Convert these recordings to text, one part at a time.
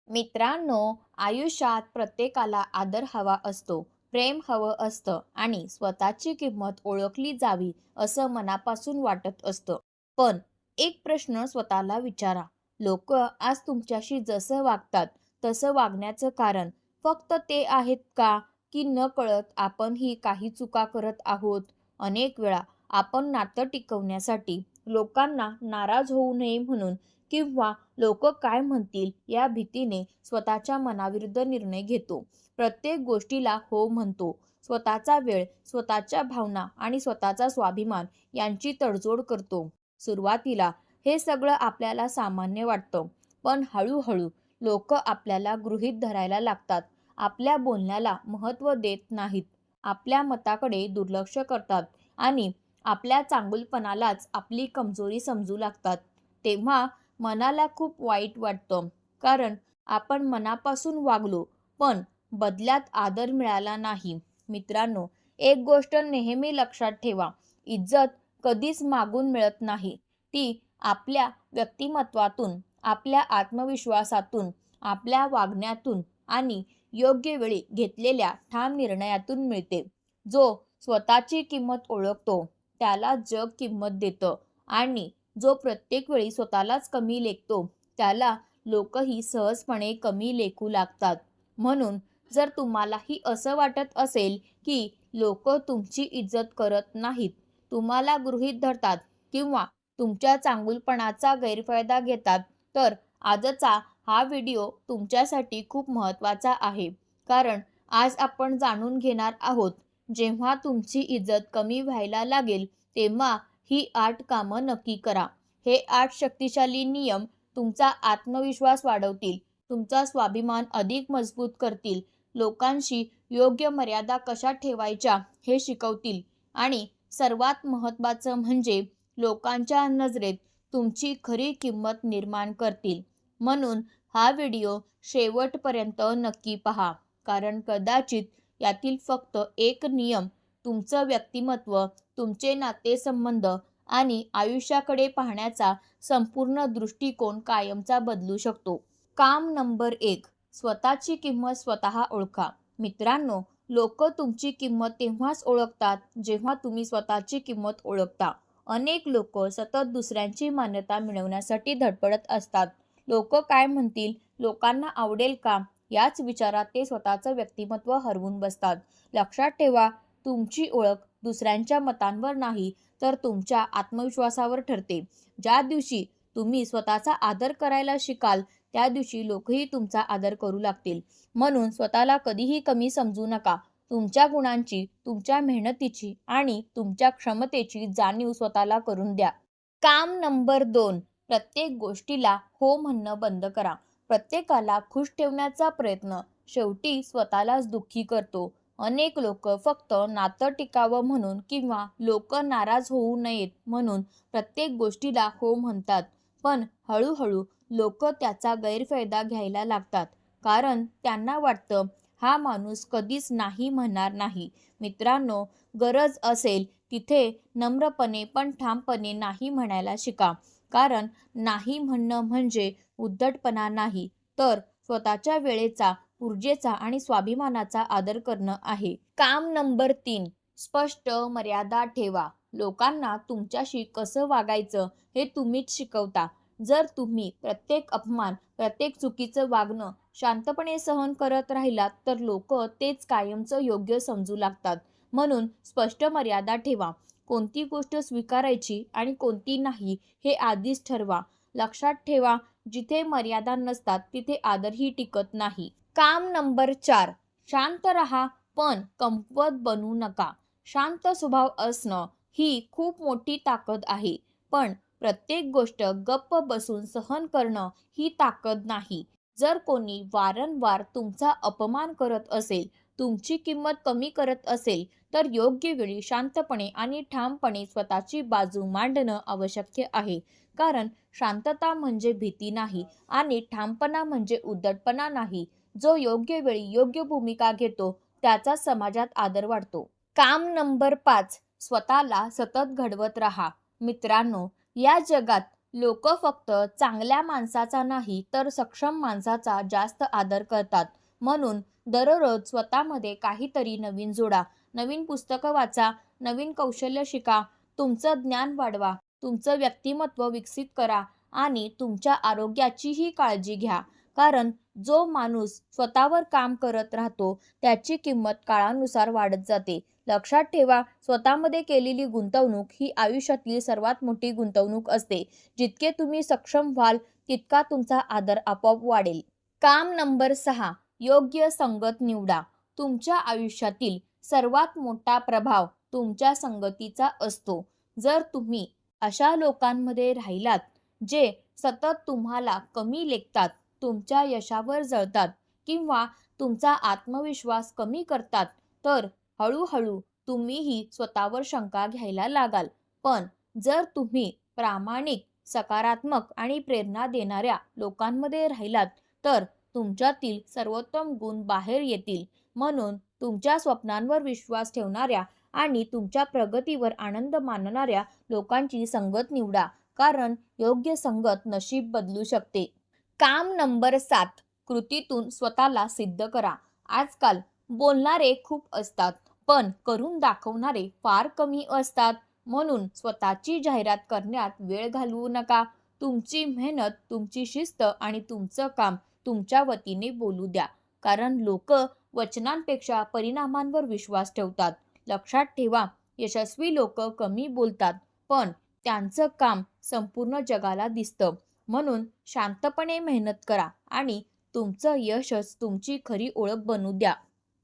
मित्रांनो, आयुष्यात प्रत्येकाला आदर हवा असतो, प्रेम हवं असतं आणि स्वतःची किंमत ओळखली जावी असं मनापासून वाटत असतं. पण एक प्रश्न स्वतःला विचारा, लोक आज तुमच्याशी जसं वागतात तसं वागण्याचं कारण फक्त ते आहेत का? की नकळत आपणही काही चुका करत आहोत? अनेक वेळा आपण नातं टिकवण्यासाठी लोकांना नाराज होऊ नये म्हणून किंवा लोक काय म्हणतील या भीतीने स्वतःच्या मनाविरुद्ध निर्णय घेतो. प्रत्येक गोष्टीला हो म्हणतो. स्वतःचा वेळ, स्वतःच्या भावना आणि स्वतःचा स्वाभिमान यांची तडजोड करतो. सुरुवातीला हे सगळं आपल्याला सामान्य वाटतं, पण हळूहळू लोक आपल्याला गृहीत धरायला लागतात. आपल्या बोलण्याला महत्त्व देत नाहीत, आपल्या मताकडे दुर्लक्ष करतात आणि आपल्या चांगुलपणालाच आपली कमजोरी समजू लागतात. तेव्हा मनाला खूप वाईट वाटतं, कारण आपण मनापासून वागलो पण बदल्यात आदर मिळाला नाही. मित्रांनो, एक गोष्ट नेहमी लक्षात ठेवा, इज्जत कधीच मागून मिळत नाही. ती आपल्या व्यक्तिमत्वातून, आपल्या आत्मविश्वासातून, आपल्या वागण्यातून आणि योग्य वेळी घेतलेल्या ठाम निर्णयातून मिळते. जो स्वतःची किंमत ओळखतो त्याला जग किंमत देतं आणि जो प्रत्येक वेळी स्वतःलाच कमी लेखतो त्याला लोकही सहजपणे कमी लेखू लागतात. म्हणून जर तुम्हालाही असं वाटत असेल की लोक तुमची इज्जत करत नाहीत, तुम्हाला गृहीत धरतात किंवा तुमच्या चांगुलपणाचा गैरफायदा घेतात, तर आजचा हा व्हिडिओ तुमच्यासाठी खूप महत्त्वाचा आहे. कारण आज आपण जाणून घेणार आहोत, जेव्हा तुमची इज्जत कमी व्हायला लागेल तेव्हा ही 8 कामं नक्की करा. हे 8 शक्तिशाली नियम तुमचा आत्मविश्वास वाढवतील, तुमचा स्वाभिमान अधिक मजबूत करतील, लोकांशी योग्य मर्यादा कशा ठेवायच्या हे शिकवतील आणि सर्वात महत्त्वाचं म्हणजे लोकांच्या नजरेत तुमची खरी किंमत निर्माण करतील. म्हणून हा व्हिडिओ शेवटपर्यंत नक्की पहा, कारण कदाचित यातील फक्त एक नियम तुमचं व्यक्तिमत्व, तुमचे नातेसंबंध आणि आयुष्याकडे पाहण्याचा संपूर्ण दृष्टिकोन कायमचा बदलू शकतो. काम नंबर 1, स्वतःची किंमत स्वतः ओळखा. मित्रांनो, लोक तुमची किंमत तेव्हाच ओळखतात जेव्हा तुम्ही स्वतःची किंमत ओळखता. अनेक लोक सतत दुसऱ्यांची मान्यता मिळवण्यासाठी धडपडत असतात. लोक काय म्हणतील, लोकांना आवडेल का, याच विचारात ते स्वतःचं व्यक्तिमत्व हरवून बसतात. लक्षात ठेवा, तुमची ओळख दुसऱ्यांच्या मतांवर नाही तर तुमच्या आत्मविश्वासावर ठरते. ज्या दिवशी तुम्ही स्वतःचा आदर करायला शिकाल त्या दिवशी लोकही तुमचा आदर करू लागतील. म्हणून स्वतःला कधीही कमी समजू नका. तुमच्या गुणांची, तुमच्या मेहनतीची आणि तुमच्या क्षमतेची जाणीव स्वतःला करून द्या. काम नंबर 2, प्रत्येक गोष्टीला हो म्हणणं बंद करा. प्रत्येकाला खुश ठेवण्याचा प्रयत्न शेवटी स्वतःलाच दुःखी करतो. अनेक लोक फक्त नातं टिकावं म्हणून किंवा लोक नाराज होऊ नयेत म्हणून प्रत्येक गोष्टीला हो म्हणतात, पण हळूहळू लोक त्याचा गैरफायदा घ्यायला लागतात, कारण त्यांना वाटतं हा माणूस कधीच नाही म्हणणार नाही. मित्रांनो, गरज असेल तिथे नम्रपणे पण ठामपणे नाही म्हणायला शिका, कारण नाही म्हणणं म्हणजे उद्धटपणा नाही, तर स्वतःच्या वेळेचा, ऊर्जेचा आणि स्वाभिमानाचा आदर करणं आहे. काम नंबर 3, स्पष्ट मर्यादा ठेवा. लोकांना तुमच्याशी कसं वागायचं हे तुम्हीच शिकवता. जर तुम्ही प्रत्येक अपमान, प्रत्येक चुकीचं वागणं शांतपणे सहन करत राहिलात तर लोक तेच कायमचं योग्य समजू लागतात. म्हणून स्पष्ट मर्यादा ठेवा. कोणती गोष्ट स्वीकारायची आणि कोणती नाही हे आधीच ठरवा. लक्षात ठेवा, जिथे मर्यादा नसतात तिथे आदरही टिकत नाही. काम नंबर 4, शांत रहा पण कमकुवत बनू नका. शांत स्वभाव असणं ही खूप मोठी ताकद आहे, पण प्रत्येक गोष्ट गप्प बसून सहन करणं ही ताकद नाही. जर कोणी वारंवार तुमचा अपमान करत असेल, तुमची किंमत कमी करत असेल, तर योग्य वेळी शांतपणे आणि ठामपणे स्वतःची बाजू मांडणं आवश्यक आहे. कारण शांतता म्हणजे भीती नाही आणि ठामपणा म्हणजे उद्धटपणा नाही. जो योग्य वेळी योग्य भूमिका घेतो त्याचा समाजात आदर वाढतो. काम नंबर 5, स्वतःला सतत घडवत राहा. मित्रांनो, या जगात लोक फक्त चांगल्या माणसाचा नाही तर सक्षम माणसाचा जास्त आदर करतात. म्हणून दररोज स्वतःमध्ये काहीतरी नवीन जोडा, नवीन पुस्तकं वाचा, नवीन कौशल्य शिका, तुमचं ज्ञान वाढवा, तुमचं व्यक्तिमत्व विकसित करा आणि तुमच्या आरोग्याचीही काळजी घ्या. कारण जो माणूस स्वतःवर काम करत राहतो त्याची किंमत काळानुसार वाढत जाते. लक्षात ठेवा, स्वतःमध्ये केलेली गुंतवणूक ही आयुष्यातली सर्वात मोठी गुंतवणूक असते. जितके तुम्ही सक्षम व्हाल तितका तुमचा आदर आपोआप वाढेल. काम नंबर 6, योग्य संगत निवडा. तुमच्या आयुष्यातील सर्वात मोठा प्रभाव तुमच्या संगतीचा असतो. जर तुम्ही अशा लोकांमध्ये राहिलात जे सतत तुम्हाला कमी लेखतात, तुमच्या यशावर जळतात किंवा तुमचा आत्मविश्वास कमी करतात, तर हळूहळू तुम्हीही स्वतःवर शंका घ्यायला लागाल. पण जर तुम्ही प्रामाणिक, सकारात्मक आणि प्रेरणा देणाऱ्या लोकांमध्ये राहिलात तर तुमच्यातील सर्वोत्तम गुण बाहेर येतील. म्हणून तुमच्या स्वप्नांवर विश्वास ठेवणाऱ्या आणि तुमच्या प्रगतीवर आनंद मानणाऱ्या लोकांची संगत निवडा. कारण योग्य संगत नशीब बदलू शकते. काम नंबर 7, कृतीतून स्वतःला सिद्ध करा. आजकाल बोलणारे खूप असतात पण करून दाखवणारे फार कमी असतात. म्हणून स्वतःची जाहिरात करण्यात वेळ घालवू नका. तुमची मेहनत, तुमची शिस्त आणि तुमचं काम तुमच्या वतीने बोलू द्या. कारण लोक वचनांपेक्षा परिणामांवर विश्वास ठेवतात. लक्षात ठेवा, यशस्वी लोक कमी बोलतात पण त्यांचं काम संपूर्ण जगाला दिसतं. म्हणून शांतपणे मेहनत करा आणि तुमचं यशच तुमची खरी ओळख बनू द्या.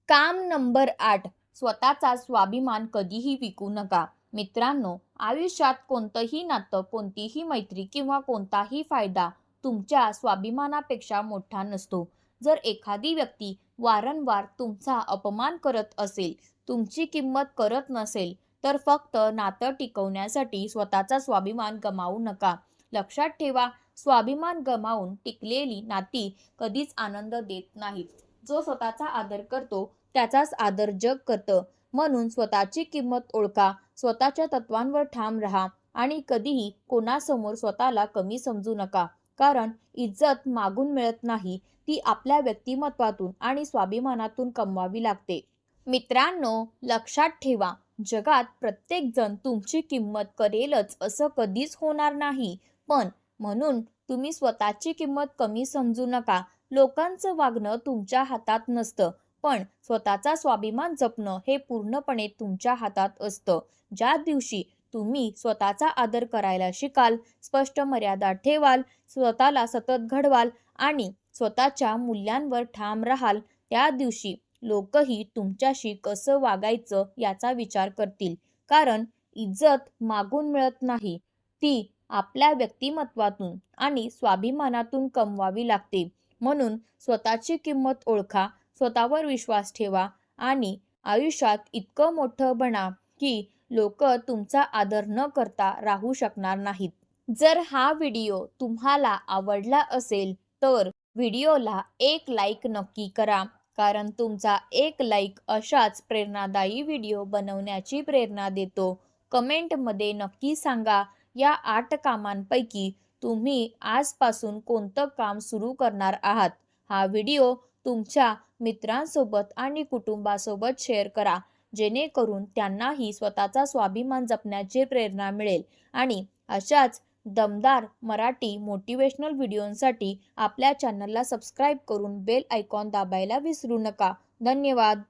काम नंबर 8, स्वतःचा स्वाभिमान कधीही विकू नका. मित्रांनो, आयुष्यात कोणतंही नातं, कोणतीही मैत्री किंवा कोणताही फायदा तुमच्या स्वाभिमानापेक्षा मोठा नसतो. जर एखादी व्यक्ती वारंवार तुमचा अपमान करत असेल, तुमची किंमत करत नसेल, तर फक्त नातं टिकवण्यासाठी स्वतःचा स्वाभिमान गमावू नका. लक्षात ठेवा, स्वाभिमान गमावून टिकलेली नाती कधीच आनंद देत नाहीत. जो स्वतःचा आदर करतो त्याचाच आदर जग करतं. म्हणून स्वतःची किंमत ओळखा, स्वतःच्या तत्वांवर ठाम राहा आणि कधीही कोणासमोर स्वतःला कमी समजू नका. कारण इज्जत मागून मिळत नाही, ती आपल्या व्यक्तिमत्वातून आणि स्वाभिमानातून कमवावी लागते. मित्रांनो, लक्षात ठेवा, जगात प्रत्येक जण तुमची किंमत करेलच असं कधीच होणार नाही. पण म्हणून तुम्ही स्वतःची किंमत कमी समजू नका. लोकांचं वागणं तुमच्या हातात नसतं, पण स्वतःचा स्वाभिमान जपणं हे पूर्णपणे तुमच्या हातात असतं. ज्या दिवशी तुम्ही स्वतःचा आदर करायला शिकाल, स्पष्ट मर्यादा ठेवाल, स्वतःला सतत घडवाल आणि स्वतःच्या मूल्यांवर ठाम राहाल, त्या दिवशी लोकही तुमच्याशी कसं वागायचं याचा विचार करतील. कारण इज्जत मागून मिळत नाही, ती आपल्या व्यक्तिमत्वातून आणि स्वाभिमानातून कमवावी लागते. म्हणून स्वतःची किंमत ओळखा, स्वतःवर विश्वास ठेवा आणि आयुष्यात इतकं मोठं बना की लोक तुमचा आदर न करता राहू शकणार नाहीत. जर हा व्हिडिओ तुम्हाला आवडला असेल तर व्हिडिओला एक लाईक नक्की करा. कारण तुमचा एक लाईक अशाच प्रेरणादायी व्हिडिओ बनवण्याची प्रेरणा देतो. कमेंटमध्ये नक्की सांगा, या 8 कामांपैकी तुम्ही आजपासून कोणतं काम सुरू करणार आहात. हा व्हिडिओ तुमच्या मित्रांसोबत आणि कुटुंबासोबत शेअर करा, जेणेकरून त्यांनाही स्वतःचा स्वाभिमान जपण्याची प्रेरणा मिळेल. आणि अशाच दमदार मराठी मोटिवेशनल व्हिडिओंसाठी आपल्या चॅनलला सबस्क्राईब करून बेल आयकॉन दाबायला विसरू नका. धन्यवाद.